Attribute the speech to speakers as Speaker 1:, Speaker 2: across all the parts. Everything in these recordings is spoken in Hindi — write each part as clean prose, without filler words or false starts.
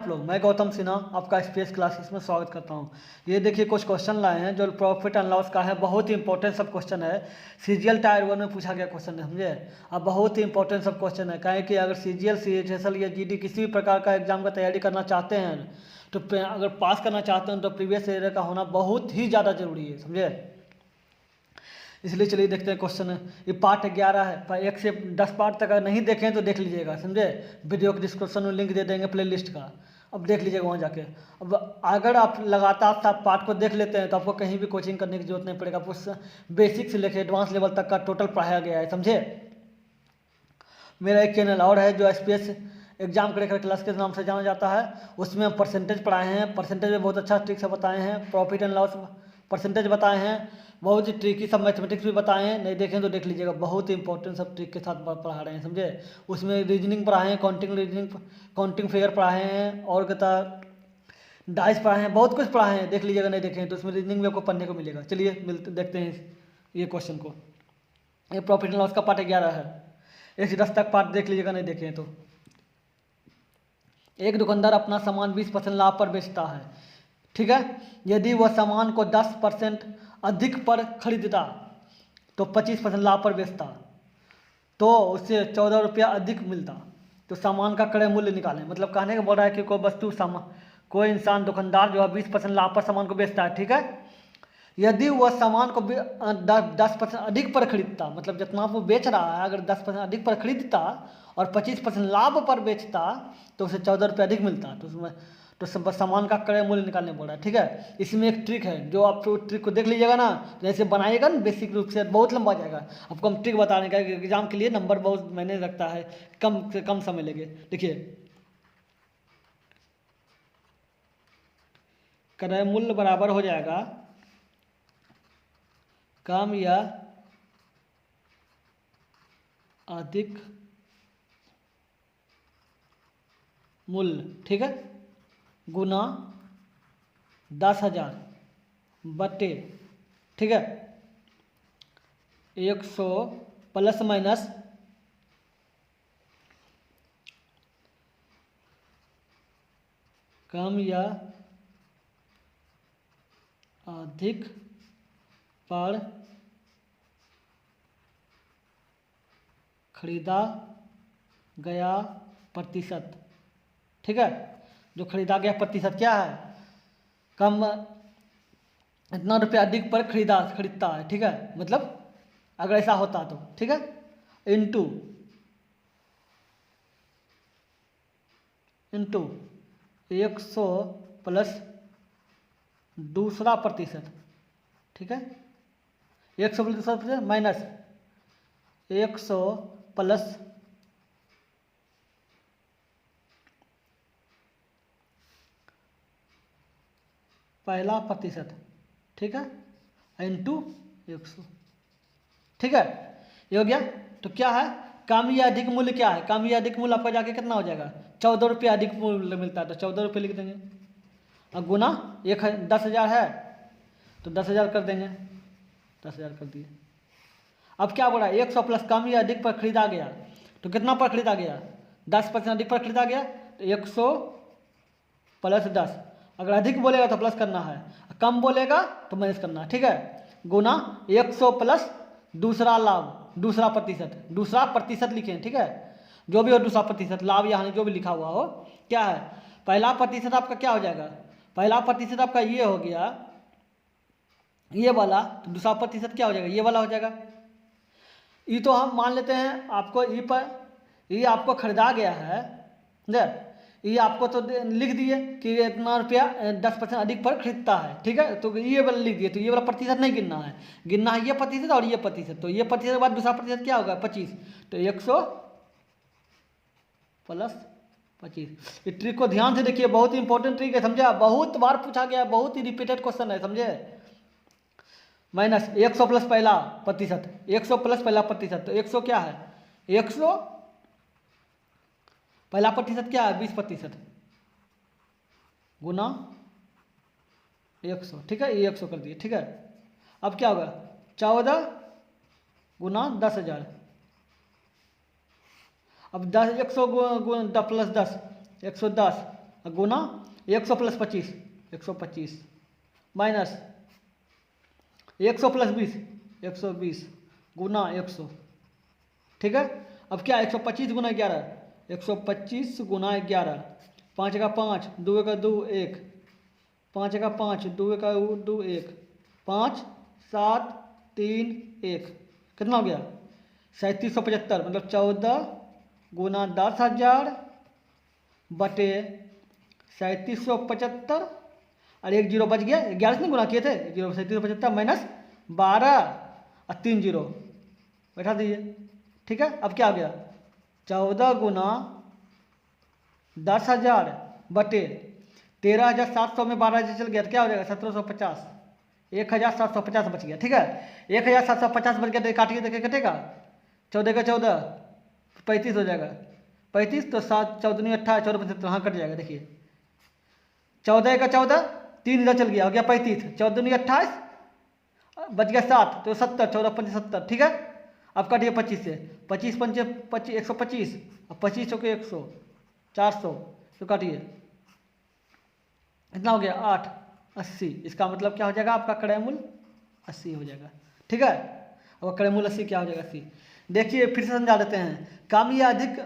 Speaker 1: लोग, मैं गौतम सिन्हा आपका स्पेस क्लासेस में स्वागत करता हूं। ये देखिए कुछ क्वेश्चन लाए हैं जो प्रॉफिट एंड लॉस का है, बहुत ही इंपॉर्टेंट सब क्वेश्चन है। सीजीएल टायर 1 में पूछा गया क्वेश्चन है, समझे। अब बहुत ही इंपॉर्टेंट सब क्वेश्चन है, काहे कि अगर सीजीएल सीएचएसएल या जीडी किसी भी प्रकार का एग्जाम का तैयारी करना चाहते हैं तो अगर पास करना चाहते हैं तो प्रीवियस ईयर का होना बहुत ही ज़्यादा जरूरी है, समझे। इसलिए चलिए देखते हैं क्वेश्चन। ये पार्ट 11 है, पर 1 से 10 पार्ट तक अगर नहीं देखें तो देख लीजिएगा, समझे। वीडियो के डिस्क्रिप्शन में लिंक दे देंगे प्लेलिस्ट का, अब देख लीजिएगा वहाँ जाके। अब अगर आप लगातार 7 पार्ट को देख लेते हैं तो आपको कहीं भी कोचिंग करने की जरूरत नहीं पड़ेगा। आपको बेसिक से लेकर एडवांस लेवल तक का टोटल पढ़ाया गया है, समझे। मेरा एक चैनल और है जो एसपीएस एग्जाम क्रैकर क्लास के नाम से जाना जाता है, उसमें हम परसेंटेज पढ़ाए हैं। परसेंटेज में बहुत अच्छा ट्रिक से बताए हैं, प्रॉफिट एंड लॉस परसेंटेज बताए हैं, बहुत ही ट्रिकी सब मैथमेटिक्स भी बताए हैं। नहीं देखें तो देख लीजिएगा, बहुत ही इंपॉर्टेंट सब ट्रिक के साथ पढ़ा रहे हैं, समझे। उसमें रीजनिंग पढ़ाए हैं, काउंटिंग फिगर पढ़ाए हैं, और कहता डाइस पढ़ाए हैं, बहुत कुछ पढ़ाए हैं। देख लीजिएगा, नहीं देखें तो उसमें रीजनिंग भी आपको पढ़ने को मिलेगा। चलिए मिलते देखते हैं ये क्वेश्चन को। ये प्रॉफिट एंड लॉस का पार्ट 11 है, 1 से 10 तक पार्ट देख लीजिएगा, नहीं देखें तो। एक दुकानदार अपना सामान 20% लाभ पर बेचता है, ठीक है। यदि वह सामान को 10% अधिक पर खरीदता तो 25% लाभ पर बेचता तो उससे 14 रुपया अधिक मिलता। तो सामान का क्रय मूल्य निकालें। मतलब कहने का बोल रहा है कि कोई वस्तु कोई इंसान दुकानदार जो है 20% लाभ पर सामान को बेचता है, ठीक है। यदि वह सामान को 10% अधिक पर खरीदता, मतलब जितना वो बेच रहा है अगर 10% अधिक पर खरीदता और 25% लाभ पर बेचता तो उसे 14 रुपये अधिक मिलता। तो उसमें तो सामान का क्रय मूल्य निकालने बोल रहा है, ठीक है। इसमें एक ट्रिक है, जो आप ट्रिक को देख लीजिएगा ना, जैसे बनाइएगा ना बेसिक रूप से, बहुत लंबा जाएगा। आपको हम ट्रिक बताने का, एग्जाम के लिए नंबर बहुत मैंने रखता है, कम से कम समय लगे। देखिए, क्रय मूल्य बराबर हो जाएगा कम या अधिक मूल्य, ठीक है, गुना 10,000 बटे, ठीक है, 100 प्लस माइनस कम या अधिक पर खरीदा गया प्रतिशत, ठीक है। जो खरीदा गया प्रतिशत क्या है, कम इतना रुपया अधिक पर खरीदता है, ठीक है। मतलब अगर ऐसा होता तो, ठीक है, इंटू 100 प्लस दूसरा प्रतिशत, ठीक है। 100 प्लस दूसरा प्रतिशत माइनस 100 प्लस पहला प्रतिशत, ठीक है, इंटू 100, ठीक है। ये हो गया। तो क्या है, कम या अधिक मूल्य क्या है, कम या अधिक मूल्य आपका जाके कितना हो जाएगा, 14 रुपये अधिक मूल्य मिलता है, तो 14 रुपये लिख देंगे। और गुना 10,000 है तो 10,000 कर देंगे, 10,000 कर दिए। अब क्या बोला, 100 प्लस कम या अधिक पर खरीदा गया, तो कितना पर खरीदा गया, 10% अधिक पर खरीदा गया, तो 100 प्लस 10। अगर अधिक बोलेगा तो प्लस करना है, कम बोलेगा तो माइनस करना है, ठीक है। गुना 100 प्लस दूसरा लाभ, दूसरा प्रतिशत लिखें, ठीक है। जो भी हो दूसरा प्रतिशत, लाभ या हानि जो भी लिखा हुआ हो, क्या है, पहला प्रतिशत आपका क्या हो जाएगा, पहला प्रतिशत आपका ये हो गया, ये वाला, तो दूसरा प्रतिशत क्या हो जाएगा, ये वाला हो जाएगा। ये तो हम मान लेते हैं आपको ये आपको खरीदा गया है, ये आपको तो लिख दिए कि इतना रुपया 10% अधिक पर खरीदता है, ठीक है। तो ये वाला लिख दिए, तो ये वाला प्रतिशत नहीं गिनना है, गिनना है ये प्रतिशत और ये प्रतिशत। तो ये प्रतिशत के बाद दूसरा प्रतिशत क्या होगा, 25, तो 100 प्लस 25। इस ट्रिक को ध्यान से देखिए, बहुत ही इंपॉर्टेंट ट्रिक है, समझे। बहुत बार पूछा गया, बहुत ही रिपीटेड क्वेश्चन है, समझे। माइनस 100 प्लस पहला प्रतिशत, 100 प्लस पहला प्रतिशत, तो 100 क्या है, 100 पहला प्रतिशत क्या है, 20% गुना 100, ठीक है, ये 100 कर दिए, ठीक है। अब क्या होगा, 14 गुना 10,000। अब 100 प्लस 10 110, गुना 100 प्लस 25, 125 माइनस 100 प्लस 20, 120 गुना 100। ठीक है, अब क्या 125 गुना 11, 125 गुना 11, 5 का 5, 2 का 2 1, 5 का 5, 2 का 2 1, 5 7 3 1, कितना हो गया 3775, मतलब 14 गुना 10,000 बटे 3775, और एक जीरो बच गया, 11 से नहीं गुना किए थे, जीरो 3775 माइनस 12 और 3 जीरो बैठा दीजिए। ठीक है, अब क्या हो गया 14 गुना 10,000 बटे 13,700 में 12,000 चल गया तो क्या हो जाएगा 1750, 1,750 बच गया। ठीक है, 1,750 बच गया तो काटिए देखिए कटेगा, 14 का 14 35 हो जाएगा, 35 तो 7 14 18 14 25 हाँ कट जाएगा। देखिए 14 का 14 3 इधर चल गया, हो गया 35, 14 28 बच गया 7 तो 70, 14 25 70। ठीक है, अब काटिए 25 से, 25 पंचे 25 125 और 25 चौके 100 400 तो काटिए कितना हो गया 8 80। इसका मतलब क्या हो जाएगा आपका क्रय मूल्य 80 हो जाएगा। ठीक है, और क्रय मूल्य 80 क्या हो जाएगा 80। देखिए फिर से समझा देते हैं, कम या अधिक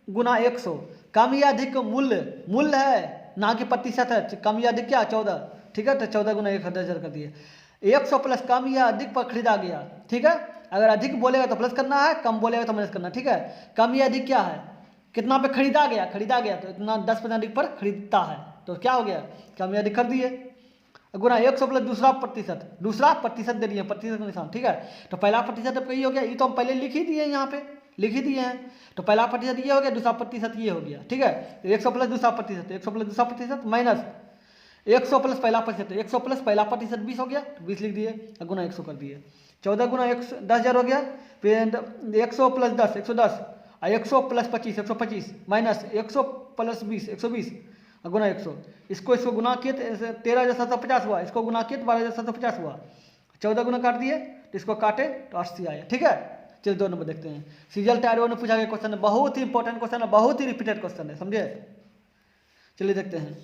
Speaker 1: गुना 100, कम या अधिक मूल्य, मूल्य है ना कि प्रतिशत है, कम या अधिक क्या 14। ठीक है, तो 14 गुना 1,000 कर दिए, 100 प्लस कम या अधिक पर खरीदा गया। ठीक है, अगर अधिक बोलेगा तो प्लस करना है, कम बोलेगा तो माइनस करना है। ठीक है, कम या अधिक क्या है, कितना पे खरीदा गया, खरीदा गया तो इतना 10% अधिक पर खरीदता है, तो क्या हो गया कम या अधिक कर दिए, गुना 100 प्लस दूसरा प्रतिशत, दूसरा प्रतिशत दे दिए, प्रतिशत का निशान। ठीक है, तो पहला प्रतिशत अब यही हो गया, ये तो हम पहले लिख ही दिए, यहाँ पे लिख ही दिए हैं, तो पहला प्रतिशत ये हो गया, दूसरा प्रतिशत ये हो गया। ठीक है, तो 100 प्लस दूसरा प्रतिशत, 100 प्लस दूसरा प्रतिशत माइनस 100 प्लस पहला प्रतिशत, 100 प्लस पहला प्रतिशत 20 हो गया, 20 लिख दिए, गुना 100 कर दिए, 14 गुना 10,000 हो गया, फिर 100 प्लस 10 110, और 100 प्लस 25 125 माइनस 100 प्लस 20 120 गुना 100। इसको गुना किए तो 13,750 हुआ, इसको गुना किए तो 12,750 हुआ, 14 गुना काट दिए तो इसको काटे तो 80 आया। ठीक है, चलिए 2 नंबर देखते हैं। सीरियल टायर 1 में पूछा गया क्वेश्चन है, बहुत ही इंपॉर्टेंट क्वेश्चन है, बहुत ही रिपीटेड क्वेश्चन है, समझे। चलिए देखते हैं,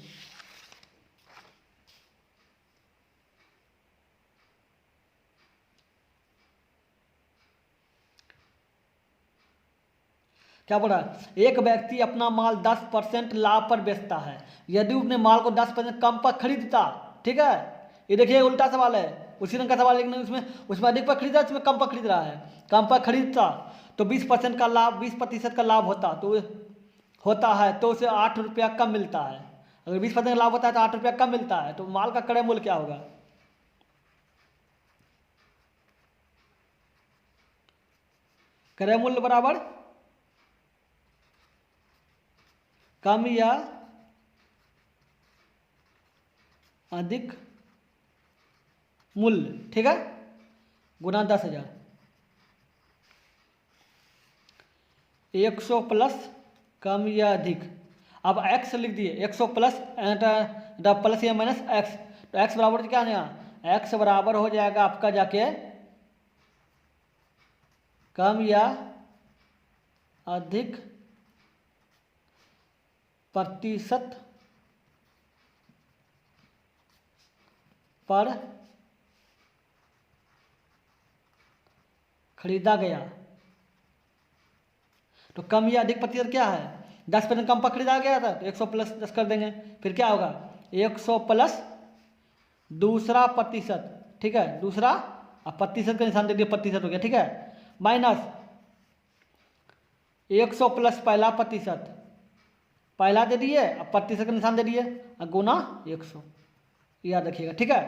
Speaker 1: क्या बोला, एक व्यक्ति अपना माल 10% लाभ पर बेचता है, यदि उसने माल को 10% कम पर खरीदता। ठीक है, ये देखिए उल्टा सवाल है, उसी रंग का सवाल, लेकिन उसमें अधिक पर खरीदा, इसमें कम पर खरीद रहा है, कम पर खरीदता तो 20% का लाभ, 20% का लाभ होता है तो उसे 8 रुपया कम मिलता है। अगर 20% का लाभ होता है तो 8 रुपया कम मिलता है, तो माल का क्रय मूल्य क्या होगा, क्रय मूल्य बराबर कम या अधिक मूल्य। ठीक है, गुना 10,000, 100 प्लस कम या अधिक, अब x लिख दिए, 100 प्लस प्लस या माइनस x, तो x बराबर क्या है, x बराबर हो जाएगा आपका जाके कम या अधिक प्रतिशत पर खरीदा गया। तो कम या अधिक प्रतिशत क्या है, 10% कम पर खरीदा गया था तो 100 प्लस 10 कर देंगे, फिर क्या होगा 100 प्लस दूसरा प्रतिशत। ठीक है, दूसरा अब प्रतिशत का निशान दे दिया, प्रतिशत हो गया। ठीक है, माइनस 100 प्लस पहला प्रतिशत, पहला दे दिए, अब प्रतिशत का निशान दे दिए, गुना 100, याद रखिएगा। ठीक है,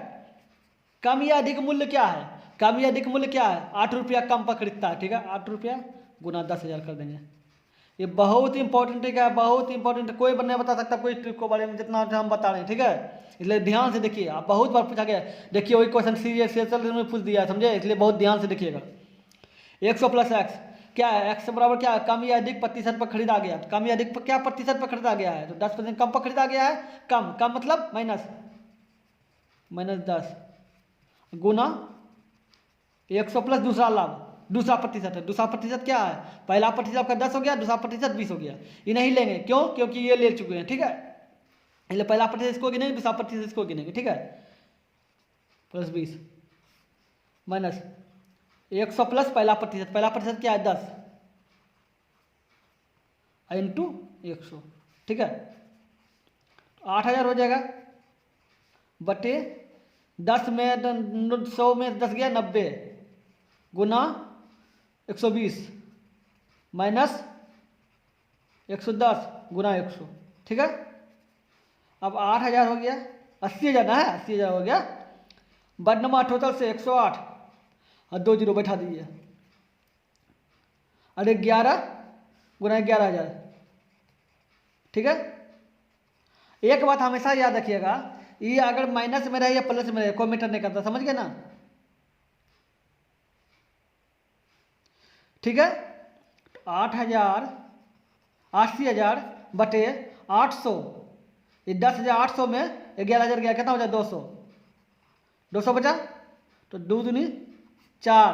Speaker 1: कम या अधिक मूल्य क्या है, कम या अधिक मूल्य क्या है, 8 रुपया कम पर खरीदता है। ठीक है, 8 रुपया गुना 10,000 कर देंगे, ये बहुत इंपॉर्टेंट है, बहुत इंपॉर्टेंट, कोई नहीं बता सकता कोई ट्रिक को बारे में जितना हम बता रहे हैं। ठीक है, इसलिए ध्यान से देखिए, आप बहुत बार पूछा गया, देखिए वही क्वेश्चन सीरियल में पूछ दिया है, समझे, इसलिए बहुत ध्यान से देखिएगा। 100 प्लस एक्स क्या है, एक्स बराबर क्या है, कम या अधिक प्रतिशत पर खरीदा गया, कम या अधिक पर क्या प्रतिशत पर खरीदा गया है, तो 10% कम पर खरीदा गया है, कम कम मतलब माइनस 10 गुना 100 प्लस दूसरा लाभ, दूसरा प्रतिशत है, दूसरा प्रतिशत क्या है, पहला प्रतिशत आपका 10 हो गया, दूसरा प्रतिशत 20 हो गया, ये नहीं लेंगे, क्यों, क्योंकि ये ले चुके हैं। ठीक है, इसलिए पहला प्रतिशत इसको गिनेंगे, दूसरा प्रतिशत इसको गिनेंगे, ठीक है। प्लस 20 माइनस 100 प्लस पहला प्रतिशत क्या है 10 इंटू 100, ठीक है। 8000 हो जाएगा बटे 10 में 100 में 10 गया 90 गुना 120 माइनस 110 गुना 100, ठीक है। अब 8000 हो गया, 80,000 ना है, 80,000 हो गया। बदनमा टोटल से 108 और 2 जीरो बैठा दीजिए, अरे 11 गुना 11,000, ठीक है। एक बात हमेशा याद रखिएगा, ये अगर माइनस में रहे या प्लस में रहे कोई मैटर नहीं करता, समझ गए ना, ठीक है। 8000 80,000 बटे 800, ये 10,800 में 11,000 गया, कितना हो जाए 200, 200 बचा तो 2 दूनी 4,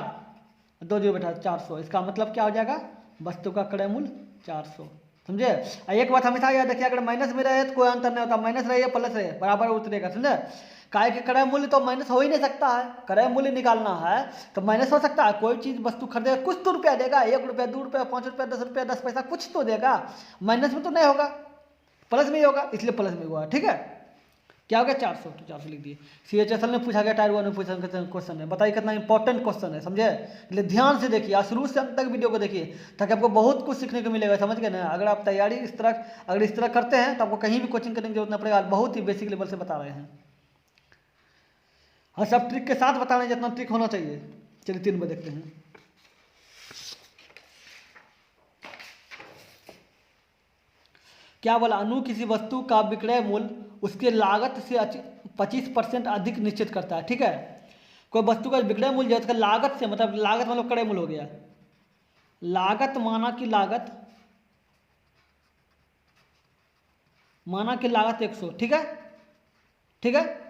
Speaker 1: 2 जीरो बैठा 400, इसका मतलब क्या हो जाएगा वस्तु का क्रय मूल्य 400, समझे। एक बात हमेशा याद रखिए, अगर माइनस में रहे तो कोई अंतर नहीं होता, माइनस रहे या प्लस रहे बराबर उतरेगा, समझे। काय के क्रय मूल्य तो माइनस हो ही नहीं सकता है, क्रय मूल्य निकालना है तो माइनस हो सकता है। कोई चीज़ वस्तु खरीदेगा कुछ तो रुपया देगा, 1 रुपया 2 रुपया 5 रुपया 10 रुपया 10 पैसा कुछ तो देगा, माइनस में तो नहीं होगा, प्लस में ही होगा, इसलिए प्लस में हुआ, ठीक है। क्या हो गया 400, तो 400 लिख दिए। CHSL में पूछा गया, टायर 1 में पूछा क्वेश्चन है, बताइए कितना इंपॉर्टेंट क्वेश्चन है, समझे। इसलिए ध्यान से देखिए, शुरू से अंत तक वीडियो को देखिए ताकि आपको बहुत कुछ सीखने को मिलेगा, समझ गए ना। अगर आप तैयारी इस तरह करते हैं तो आपको कहीं भी कोचिंग करने की जरूरत नहीं पड़ेगा, बहुत ही बेसिक लेवल से बता रहे हैं, हाँ सब ट्रिक के साथ बता रहे हैं, जितना ट्रिक होना चाहिए। चलिए 3 में देखते हैं। क्या बोला, अनु किसी वस्तु का विक्रय मूल्य उसके लागत से 25% अधिक निश्चित करता है, ठीक है। कोई वस्तु का विक्रय मूल्य है उसका लागत से, मतलब लागत मतलब क्रय मूल्य हो गया, लागत माना कि लागत 100, ठीक है, ठीक है।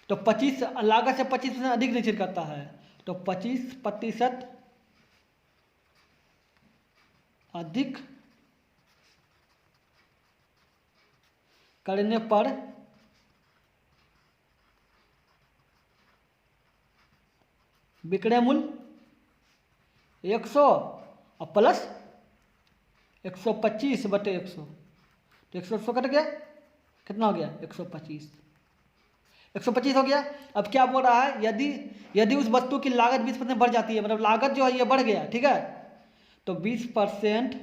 Speaker 1: तो 25 लागत से 25% अधिक निश्चित करता है, तो 25% अधिक करने पर विक्रय मूल्य 100 और प्लस 125 बटे 100, तो 100 कट गया, कितना हो गया 125 हो गया। अब क्या बोल रहा है, यदि उस वस्तु की लागत 20% बढ़ जाती है, मतलब लागत जो है ये बढ़ गया, ठीक है, तो 20%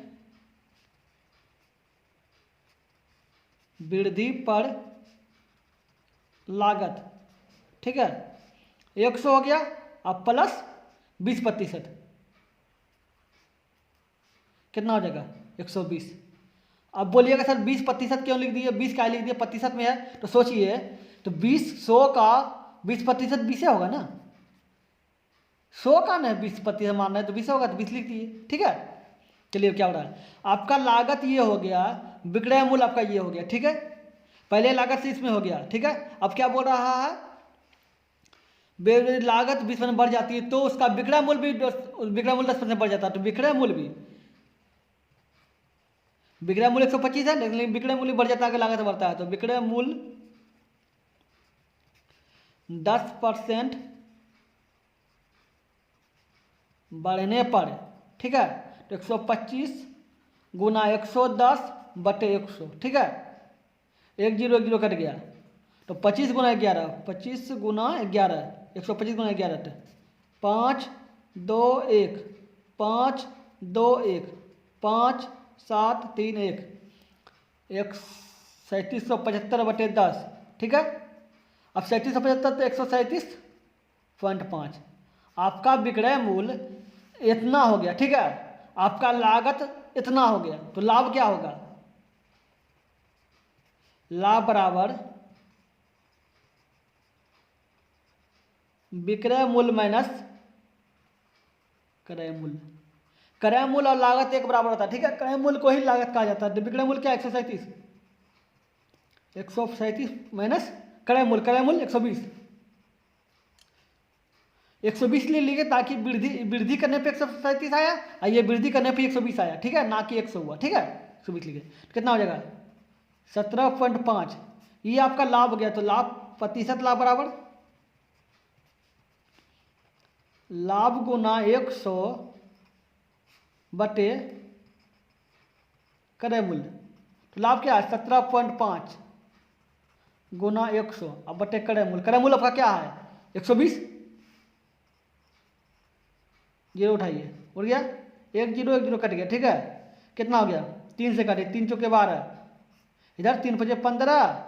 Speaker 1: वृद्धि पर लागत, ठीक है, 100 हो गया अब प्लस 20%, कितना हो जाएगा 120। अब बोलिएगा सर 20% क्यों लिख दिए, 20 क्या लिख दिए, प्रतिशत में है, तो सोचिए तो 100 का 20% 20 होगा ना, 100 का ना 20% मानना है तो 20 होगा, तो 20 लिख दिए, ठीक है। चलिए क्या हो रहा है, आपका लागत ये हो गया, विक्रय मूल्य आपका ये हो गया, ठीक है, पहले लागत से इसमें हो गया, ठीक है। अब क्या बोल रहा है, लागत 20% बढ़ जाती है तो उसका विक्रय मूल्य 10% बढ़ जाता है, तो विक्रय मूल्य 125 है, लेकिन विक्रय मूल्य बढ़ जाता है, लागत बढ़ता है, तो विक्रय मूल्य 10% बढ़ने पर, ठीक है, तो 125 गुना 110 बटे 100, ठीक है, 1 जीरो कट गया, तो 25 गुना 11, 25 गुना 11, 125 गुना 11, 5 2 1 5 2 1 5 7 3 1 3775 बटे 10, ठीक है। अब 3775 तो 137.5, आपका विक्रय मूल्य इतना हो गया, ठीक है, आपका लागत इतना हो गया, तो लाभ क्या होगा, लाभ बराबर विक्रय मूल्य माइनस क्रय मूल्य। क्रय मूल्य और लागत एक बराबर होता है, ठीक है, क्रय मूल्य को ही लागत कहा जाता है, तो विक्रय मूल्य क्या 137 माइनस क्रय मूल्य 120 ले लीजिए, ताकि वृद्धि करने पे 137 आया और ये वृद्धि करने पे 120 आया, ठीक है, ना कि 100 हुआ, ठीक है, 120 लीजिए, तो कितना हो जाएगा 17.5 ये आपका लाभ हो गया, तो लाभ प्रतिशत लाभ बराबर लाभ गुना 100 बटे क्रय मूल्य। तो लाभ क्या है 17.5 गुना 100 अब बटे क्रय मूल्य। क्रय मूल्य आपका क्या है 120, जीरो उठाइए, उड़ गया, 1 0 1 0 कट गया, ठीक है। कितना हो गया 3 से काटिए, 3 चौके 12, इधर 3 5 15,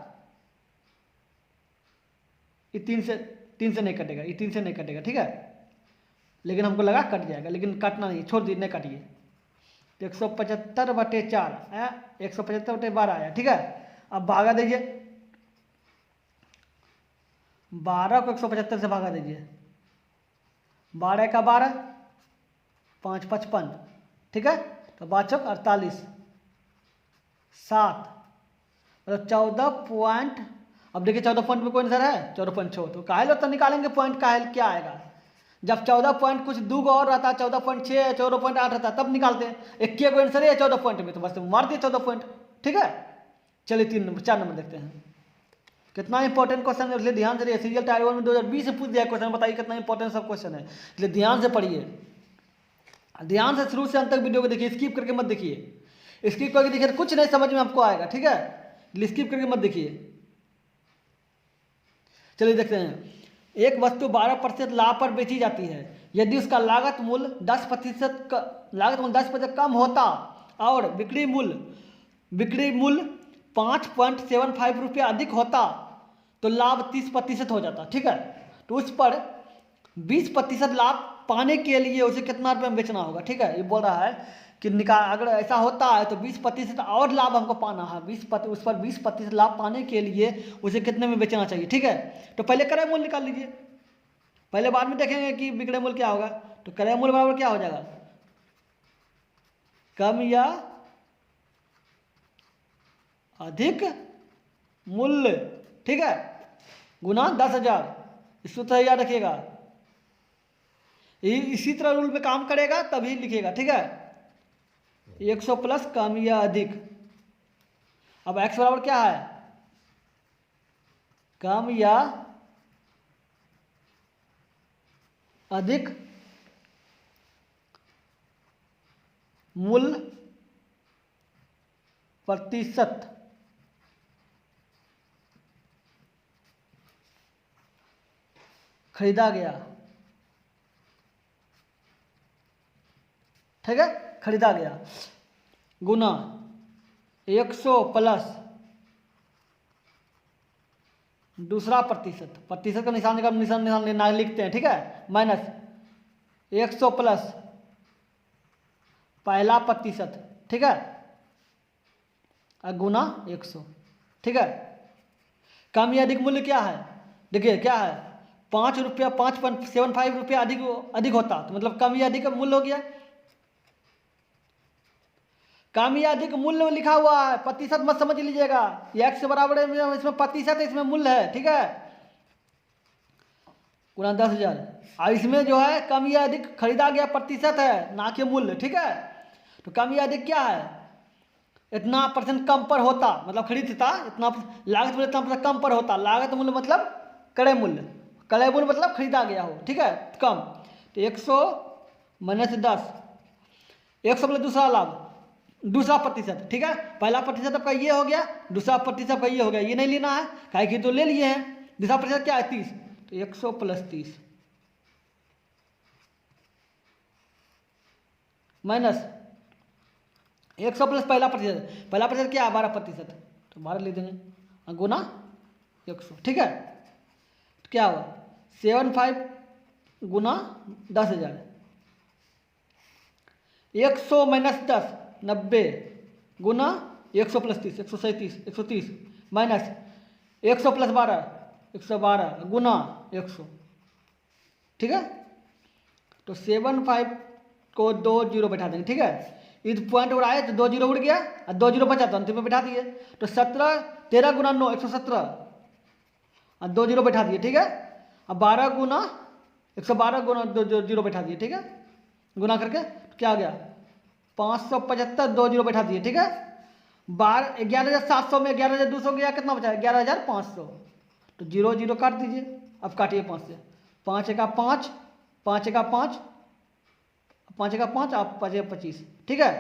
Speaker 1: ये 3 से नहीं कटेगा, ये 3 से नहीं कटेगा, ठीक है। लेकिन हमको लगा कट जाएगा, लेकिन काटना नहीं, छोड़ दीजिए, नहीं काटिए। तो 175 बटे 4 आया, 175 बटे 12 आया, ठीक है। अब भागा दीजिए, 12 को 175 से भागा दीजिए, 12 का 12, 5 55, ठीक है। तो 5 चौक 48, 7 मतलब 14 पॉइंट। अब देखिए 14 पॉइंट में कोई आंसर है 14.6, तो काहे तो निकालेंगे पॉइंट, काहे क्या आएगा। जब 14 पॉइंट कुछ दो और रहता है 14.6 14.8 रहता है तब निकालते हैं। एक को आंसर है 14 पॉइंट में, तो बस मार दिए 14 पॉइंट, ठीक है। चलिए 4 नंबर देखते हैं। कितना इंपॉर्टेंट क्वेश्चन है, इसलिए ध्यान से रहिए। सीरियल टायर 1 में 2020 से पूछ दिया क्वेश्चन, बताइए कितना इंपॉर्टेंट सब क्वेश्चन है, इसलिए ध्यान से पढ़िए, ध्यान से शुरू से अंत तक वीडियो को देखिए, स्किप करके मत देखिए। स्किप करके देखिए तो कुछ नहीं समझ में आपको आएगा, ठीक है, स्किप करके मत देखिए। चलिए देखते हैं। एक वस्तु 12% लाभ पर बेची जाती है, यदि उसका लागत मूल्य 10% कम होता और बिक्री मूल्य 5.75 रुपया अधिक होता तो लाभ 30% हो जाता, ठीक है। तो उस पर 20% लाभ पाने के लिए उसे कितना रुपये में बेचना होगा, ठीक है। ये बोल रहा है कि अगर ऐसा होता है तो 20% और लाभ हमको पाना है, उस पर 20% लाभ पाने के लिए उसे कितने में बेचना चाहिए, ठीक है। तो पहले क्रय मूल्य निकाल लीजिए, पहले बाद में देखेंगे कि विक्रय मूल्य क्या होगा। तो क्रय मूल्य बराबर क्या हो जाएगा, कम या अधिक मूल्य, ठीक है, गुना 10,000। इसको तो याद रखिएगा, इसी तरह रूल में काम करेगा तभी लिखिएगा, ठीक है। 100 प्लस कम या अधिक। अब x बराबर क्या है, कम या अधिक मूल्य प्रतिशत। खरीदा गया, ठीक है, खरीदा गया, गुना 100 प्लस दूसरा प्रतिशत का निशान लिखते हैं, ठीक है, माइनस 100 प्लस पहला प्रतिशत, ठीक है, और गुना 100, ठीक है। कम या अधिक मूल्य क्या है, देखिए क्या है 5 रुपया 5.75 रुपया अधिक होता, तो मतलब कम या अधिक मूल्य हो गया। कम या अधिक मूल्य में लिखा हुआ है, प्रतिशत मत समझ लीजिएगा, ये x बराबर है, इसमें प्रतिशत है, इसमें मूल्य है, ठीक है, गुना 10,000। और इसमें जो है कम या अधिक खरीदा गया प्रतिशत है, ना कि मूल्य, ठीक है। तो कम या अधिक क्या है, इतना परसेंट कम पर होता, मतलब खरीदता इतना, लागत मूल्य इतना कम पर होता, लागत मूल्य मतलब क्रय मूल्य मतलब खरीदा गया हो, ठीक है, कम। तो 100 माइनस 10, 100 प्लस दूसरा लाभ, दूसरा प्रतिशत, ठीक है। पहला प्रतिशत आपका ये हो गया, दूसरा प्रतिशत आपका ये हो गया, ये नहीं लेना है काहे कि तो ले लिए हैं। दूसरा प्रतिशत क्या है 30, तो 100 प्लस 30 माइनस 100 प्लस पहला प्रतिशत क्या है 12%, तो 12 ले देंगे, गुना 100, ठीक है। तो क्या हुआ 75 गुना 10,000, 100 माइनस 10 90 गुना 100 प्लस 30 130 माइनस 100 प्लस 12 112 गुना 100, ठीक है। तो 75 को 2 जीरो बैठा देंगे, ठीक है। इस पॉइंट उड़ाए तो 2 जीरो उड़ गया और 2 जीरो बचा तो अंतिम में बैठा दिए, तो 13 गुना 9 117 और 2 जीरो बैठा दिए, ठीक है। अब 12 गुना 112 गुना 2 जीरो बैठा दिए, ठीक है, गुना करके तो क्या आ गया 575 2 जीरो बैठा दिए, ठीक है। 11,700 में 11,200 गया, कितना बचा? 11,500। तो 0 0 काट दीजिए। अब काटिए 5 से। 5 एका 5, 5 एका 5, 5 एका 5, आप 5 एका 25। ठीक है,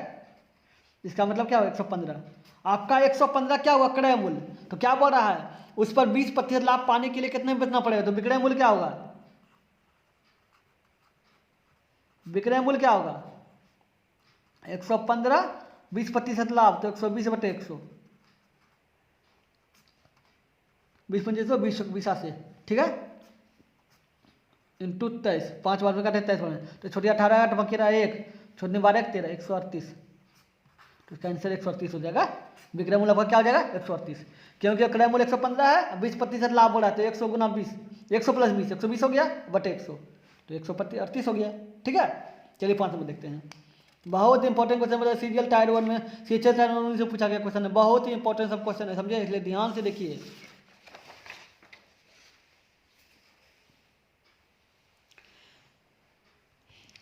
Speaker 1: इसका मतलब क्या हुआ? 115। आपका 115 क्या हुआ? क्रय मूल्य। तो क्या बोल रहा है? उस पर 20% लाभ पाने के लिए कितने में बेचना पड़ेगा? तो विक्रय मूल्य क्या होगा? विक्रय मूल्य क्या होगा? 115, 20% लाभ, तो 120/100, 20 20 से। ठीक है, इंटू 23, 5 बार में काटे 23 बार, तो छोटी 18, 8 बाकी रहा 1, छोटने 12 13, 138। तो इसका आंसर 138 हो जाएगा। विक्रय मूल्य आपका क्या हो जाएगा? 138, क्योंकि क्रय मूल्य 115 है, 20% लाभ हो रहा है, तो 100 गुना 20, 100 प्लस 20, 120 हो गया बटे 100, तो 138 हो गया। ठीक है, चलिए 5 नंबर देखते हैं। बहुत इंपॉर्टेंट क्वेश्चन, मतलब सीरियल टायर 1 में, सीएचएस टायर 1 से पूछा गया क्वेश्चन है, बहुत ही इंपॉर्टेंट सब क्वेश्चन है, समझे? इसलिए ध्यान से देखिए।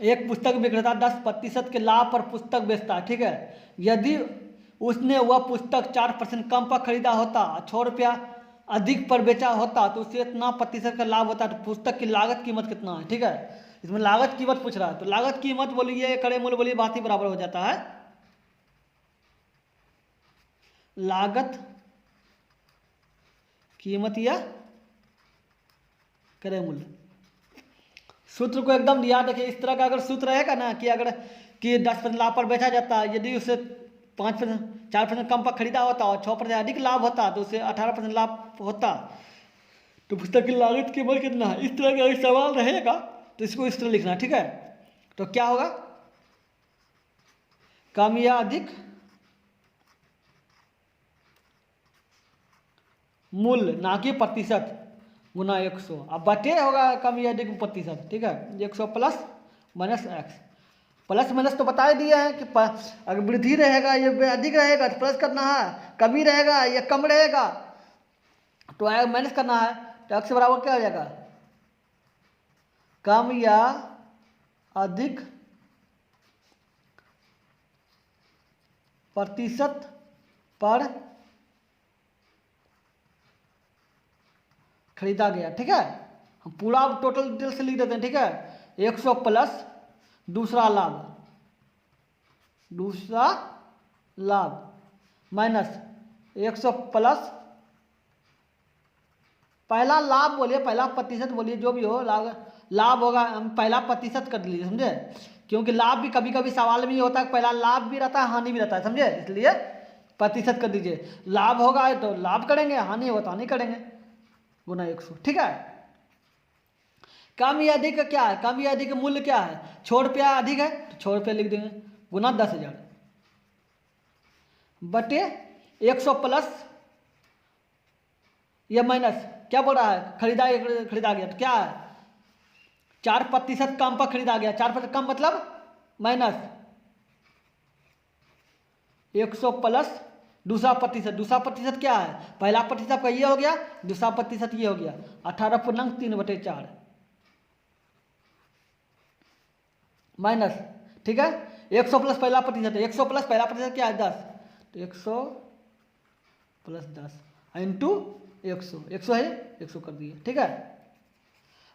Speaker 1: एक पुस्तक विक्रेता 10% के लाभ पर पुस्तक बेचता है। ठीक है, यदि उसने वह पुस्तक 4% कम पर खरीदा होता, 6 रुपया अधिक पर बेचा होता, तो उसे इतना प्रतिशत का लाभ होता। तो पुस्तक की लागत कीमत कितना है? ठीक है, इसमें लागत कीमत पूछ रहा है, तो लागत कीमत बोलिए, क्रय मूल्य बोलिए, बात ही बराबर हो जाता है। लागत कीमत या क्रय मूल्य, सूत्र को एकदम याद रखिए। इस तरह का अगर सूत्र रहेगा ना कि अगर कि 10% लाभ पर बेचा जाता है, यदि उसे 5% 4% कम पर खरीदा होता और 6% अधिक लाभ होता, तो उसे 18% लाभ होता, तो पुस्तक की लागत कीमत कितना है? इस तरह का अगर सवाल रहेगा तो इसको इस तरह लिखना। ठीक है, तो क्या होगा? कम या अधिक मूल्य, ना कि प्रतिशत, गुना 100। अब बटे होगा कम या अधिक प्रतिशत। ठीक है, 100 plus minus x, plus minus तो बता दिए हैं कि अगर वृद्धि रहेगा ये अधिक रहेगा तो प्लस करना है, कमी रहेगा या कम रहेगा तो माइनस करना है। तो एक्स बराबर क्या हो जाएगा? कम या अधिक प्रतिशत पर खरीदा गया। ठीक है, हम पूरा टोटल डिटेल से लिख देते हैं। ठीक है, 100 प्लस दूसरा लाभ माइनस 100 प्लस पहला लाभ बोलिए, पहला प्रतिशत बोलिए, जो भी हो, लाभ होगा, हम पहला प्रतिशत कर लीजिए, समझे? क्योंकि लाभ भी कभी कभी सवाल में ही होता है, पहला लाभ भी रहता है, हानि भी रहता है, समझे? इसलिए प्रतिशत कर दीजिए। लाभ होगा तो लाभ करेंगे, हानि होगा तो हानि करेंगे, गुना 100। ठीक है, कम या अधिक का क्या है? कम या अधिक मूल्य क्या है? 6 रुपया अधिक है तो 6 रुपया लिख देंगे, गुना 10,000 बटे 100 प्लस या माइनस, क्या बोल रहा है? खरीदा गया, तो क्या है? 4% कम पर खरीदा गया, 4% कम मतलब माइनस 100 प्लस दूसरा प्रतिशत क्या है? पहला प्रतिशत आपका ये हो गया, दूसरा प्रतिशत ये हो गया, 18.3/4 माइनस। ठीक है, 100 प्लस पहला प्रतिशत है, 100 प्लस पहला प्रतिशत क्या है? 10, तो 100 प्लस 10 इंटू 100 है, 100 कर दिए। ठीक है,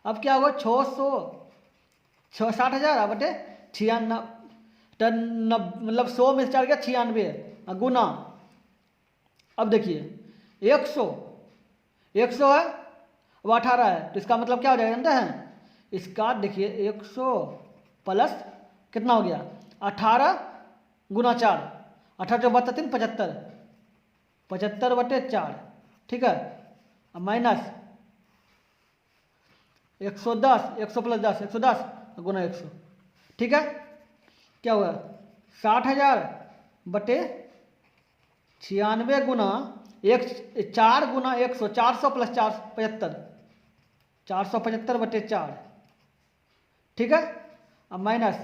Speaker 1: अब क्या होगा? 60,000 बटे 96, मतलब 100 में से 4 गया 96 गुना। अब देखिए 100 है, अब 18 है, तो इसका मतलब क्या हो जाएगा जानते हैं? इसका देखिए 100 प्लस कितना हो गया? 18 गुना 4, 18 × 3 75, 75/4। ठीक है, अब माइनस 110, 100 प्लस 10, 110 गुना 100। ठीक है, क्या हुआ? 60,000 बटे 96 गुना 4 गुना 100, 400 प्लस 4 75, 475/4। ठीक है, अब माइनस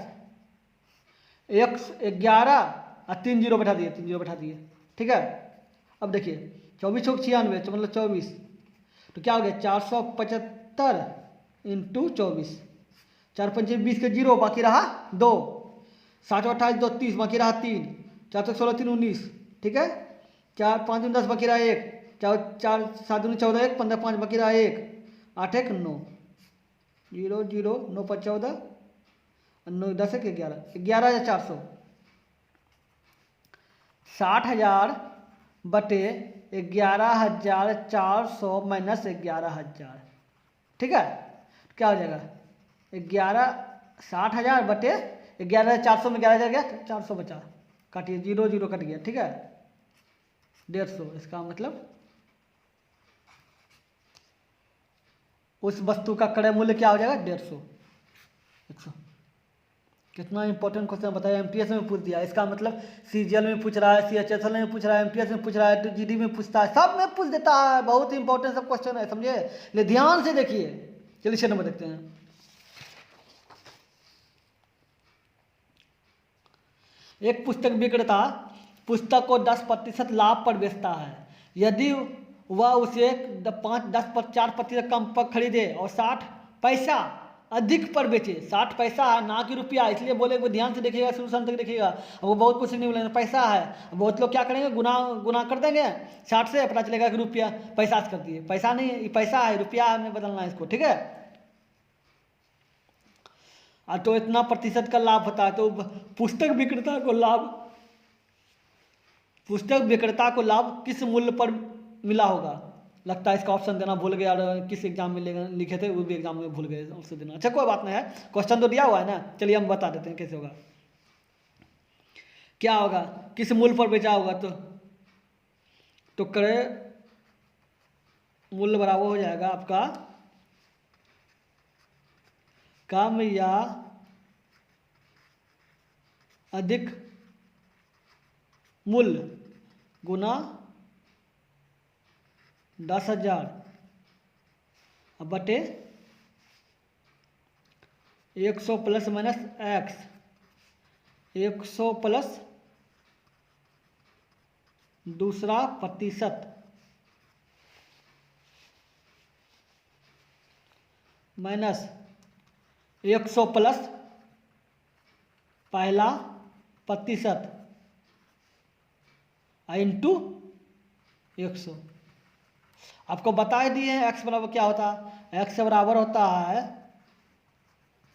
Speaker 1: 11 और 3 जीरो बैठा दिए। ठीक है, अब देखिए 24 × 96 तो मतलब 24, तो क्या हो गया? 475 इंटू 24, 4 × 5 = 20 के 0 बाकी रहा 2, 7 × 28 2 30 बाकी रहा 3, 4 × 16 3 19। ठीक है, 4 5 दूनी 10 बाकी रहा 1, 4 7 दूनी 14 1, 15 5 बाकी रहा 1, 8 1 9, 0 0 9 5 14, 9 10 1 11, 11,400। 60,000 बटे 11,400 माइनस 11,000, ठीक है। क्या हो जाएगा 60,000 बटे 11,400 में 11,000 गया, 400 बचा, काटिए 0 0 कट गया, ठीक है। 150, इसका मतलब उस वस्तु का क्रय मूल्य क्या हो जाएगा 150। 100। कितना इंपॉर्टेंट क्वेश्चन बताया, एमटीएस में पूछ दिया। इसका मतलब सीजीएल में पूछ रहा है, सीएचएसएल में पूछ रहा है, एमटीएस में पूछ रहा है, तो जीडी में पूछता है, सब में पूछ देता है। बहुत इंपॉर्टेंट सब क्वेश्चन है, समझे, ले ध्यान से देखिए। चलिए 6 नंबर देखते हैं। एक पुस्तक विक्रेता पुस्तक को 10% लाभ पर बेचता है। यदि वह उसे 4% कम पर खरीदे और 60 पैसा अधिक पर बेचे, 60 पैसा है ना कि रुपया, इसलिए बोले वो ध्यान से देखिएगा, शुरू से अंत तक देखिएगा। वो बहुत कुछ नहीं बोलेंगे, पैसा है, बहुत लोग क्या करेंगे, गुना कर देंगे 60 से, पता चलेगा कि रुपया पैसा से कर दिए। पैसा नहीं, पैसा है, रुपया में बदलना है इसको, ठीक है। तो इतना प्रतिशत का लाभ होता है, तो पुस्तक विक्रेता को लाभ किस मूल्य पर मिला होगा। लगता है इसका ऑप्शन देना भूल गया, और किस एग्जाम में लिखे थे वो भी एग्जाम में भूल गए ऑप्शन देना। अच्छा कोई बात नहीं है, क्वेश्चन तो दिया हुआ है ना, चलिए हम बता देते हैं कैसे होगा। क्या होगा, किस मूल्य पर बेचा होगा, तो क्रय मूल्य बराबर हो जाएगा आपका कम या अधिक मूल्य गुना 10,000 बटे 100 प्लस माइनस एक्स, 100 प्लस दूसरा प्रतिशत माइनस 100 प्लस पहला प्रतिशत इंटू 100। आपको बता ही दिए हैं एक्स बराबर क्या होता है। एक्स बराबर होता है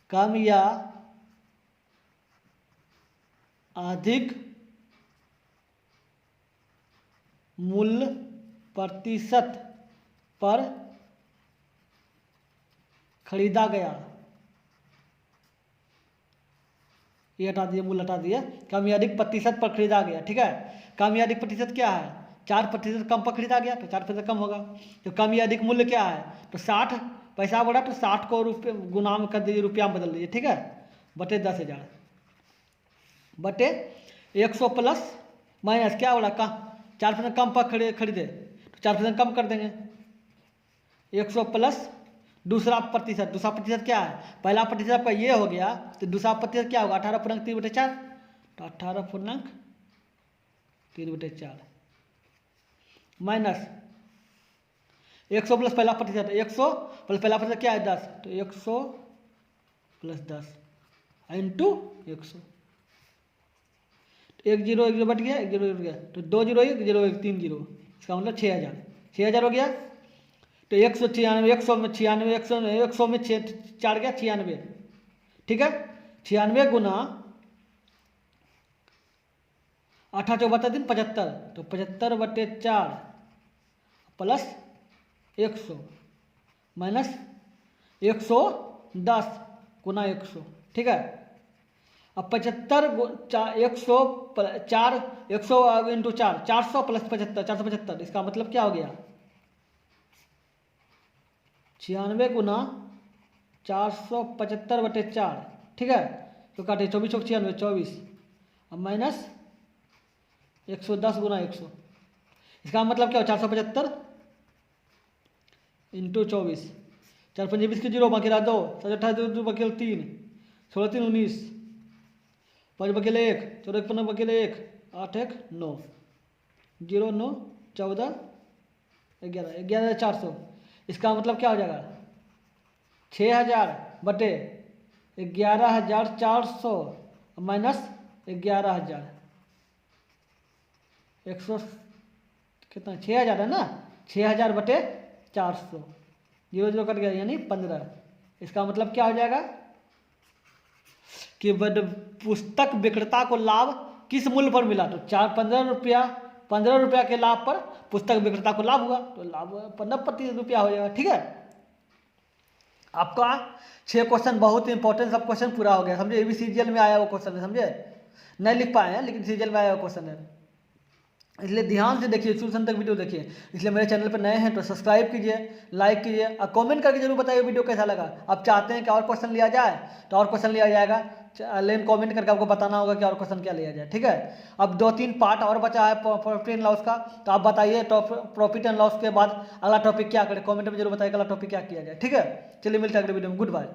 Speaker 1: कम या अधिक मूल्य प्रतिशत पर खरीदा गया, ये हटा दिए, मूल्य हटा दिए, कम या अधिक प्रतिशत पर खरीदा गया, ठीक है। कम या अधिक प्रतिशत क्या है, 4% कम पर खरीदा गया, तो 4% कम होगा। तो कम या अधिक मूल्य क्या है, तो 60 पैसा बढ़ा, तो 60 को रुपये गुना में कर दीजिए, रुपया में बदल दीजिए, ठीक है, बटे 10,000 बटे 100 प्लस माइनस क्या बोला, 4% कम पर खरीदे, तो 4% कम कर देंगे, 100 प्लस दूसरा प्रतिशत क्या है, पहला प्रतिशत आपका ये हो गया, तो दूसरा प्रतिशत क्या होगा 18.3/4, तो 18.3/4 माइनस 100 प्लस पहला प्रतिशत, 100 प्लस पहला प्रतिशत क्या है 10, तो 100 प्लस 10 इंटू 100, 1 0 1 0 बट गया, 1 0 गया, तो 2 0 1 0 1 3 0, इसका मतलब 6,000 हो गया। तो 196, 100 में 96, 100 में 4 गया 96, ठीक है। 96 गुना 8 4 75, तो 75/4 प्लस 100 माइनस 110 गुना 100, ठीक है। अब 75 100 4 100 इंटू 4 400 प्लस 75 475, इसका मतलब क्या हो गया 96 गुना 475/4, ठीक है। तो काटे 24 चौक 96 24, अब माइनस 110 गुना 100, इसका मतलब क्या हो 475 इंटू 24, 4 5 20 के 0 बाकी रहा 2, 7 28 2 बाकी 3, 16 3 19, 5 बाकी 1, 14 15 बाकी 1, 8 1 9, 0 9 14 11 11,400, इसका मतलब क्या हो जाएगा 6,000 बटे 11,400 माइनस 11,000, कितना 6000 है ना, 6000 बटे 400, 0 0 कट गया यानी 15। इसका मतलब क्या हो जाएगा कि पुस्तक विक्रेता को लाभ किस मूल्य पर मिला, तो 15 रुपया के लाभ पर पुस्तक विक्रेता को लाभ हुआ, तो लाभ 15% हो जाएगा। ठीक है, आपका 6 क्वेश्चन बहुत ही इंपॉर्टेंट सब क्वेश्चन पूरा हो गया, समझे। ये भी सीजीएल में आया हुआ क्वेश्चन है, समझे, नहीं लिख पाए हैं लेकिन सीजीएल में आया हुआ क्वेश्चन है, इसलिए ध्यान से देखिए, शुरू तक वीडियो देखिए। इसलिए मेरे चैनल पर नए हैं तो सब्सक्राइब कीजिए, लाइक कीजिए और कमेंट करके जरूर बताइए वीडियो कैसा लगा। आप चाहते हैं कि और क्वेश्चन लिया जाए तो और क्वेश्चन लिया जाएगा, लेकिन कमेंट करके आपको बताना होगा कि और क्वेश्चन क्या लिया जाए। ठीक है, अब 2-3 पार्ट और बचा है प्रॉफिट एंड लॉस का, तो आप बताइए तो प्रॉफिट एंड लॉस के बाद अगला टॉपिक क्या करें, कमेंट में जरूर बताइए अगला टॉपिक क्या किया जाए। ठीक है, चलिए मिलते हैं अगले वीडियो में, गुड बाय।